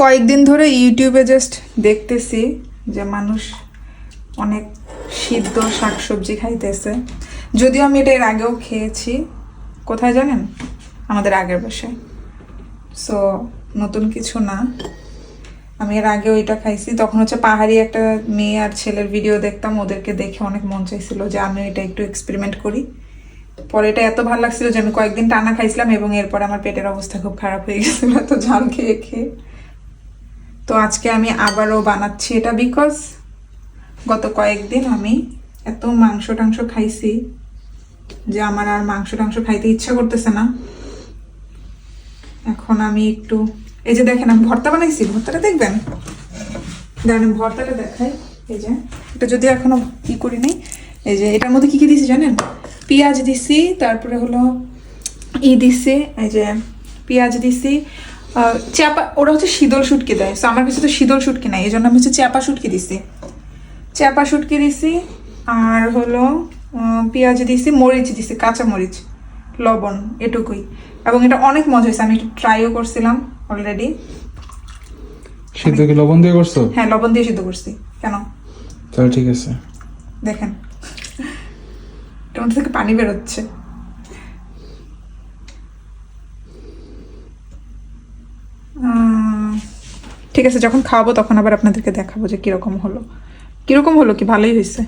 কয়েকদিন ধরে ইউটিউবে জাস্ট দেখতেছি যে মানুষ অনেক সিদ্ধ শাকসবজি খাইতেছে। যদিও আমি এটা এর আগেও খেয়েছি, কোথায় জানেন, আমাদের আগের বাসায়। সো নতুন কিছু না, আমি এর আগেও এটা খাইছি। তখন হচ্ছে পাহাড়ি একটা মেয়ে আর ছেলের ভিডিও দেখতাম, ওদেরকে দেখে অনেক মন চাইছিল যে আমি এটা একটু এক্সপেরিমেন্ট করি। পরে এটা এত ভালো লাগছিল যে আমি কয়েকদিন টানা খাইছিলাম, এবং এরপর আমার পেটের অবস্থা খুব খারাপ হয়ে গেছিল এত ঝাল খেয়ে খেয়ে। তো আজকে আমি আবারও বানাচ্ছি এটা, বিকজ গত কয়েকদিন আমি এত মাংস টাংস খাইছি যে আমার আর মাংস টাংস খাইতে ইচ্ছা করতেছে না। এখন আমি একটু, এই যে দেখেন আমি ভর্তা বানাইছি, ভর্তাটা দেখবেন, দাঁড়ান ভর্তাটা দেখাই। এই যে এটা যদি এখনো কি করি নাই, এই যে এটার মধ্যে কি কি দিছি জানেন, পেঁয়াজ দিছি, তারপরে হলো দিছি, এই যে পেঁয়াজ দিছি, চাপা, ওরা হচ্ছে শীতল শুটকি দেয়, সো আমার কাছে তো শীতল শুটকি নাই, এই জন্য আমি হচ্ছে চাপা শুটকি দিছি, চাপা শুটকি দিছি। আর হলো পেঁয়াজ দিছি, মরিচ দিছি, কাঁচা মরিচ, লবণ, এটুকুই। এবং এটা অনেক মজা হয়েছে, আমি একটু ট্রাইও করছিলাম অলরেডি। সিদ্ধ কি লবণ দিয়ে করছো? হ্যাঁ, লবণ দিয়ে সিদ্ধ করছি। কেন? তাহলে ঠিক আছে। দেখেন টমেটো থেকে পানি বেরোচ্ছে। ঠিক আছে, যখন খাওয়াবো তখন আবার আপনাদেরকে দেখাবো যে কিরকম হলো। কিরকম হলো কি, ভালোই হয়েছে।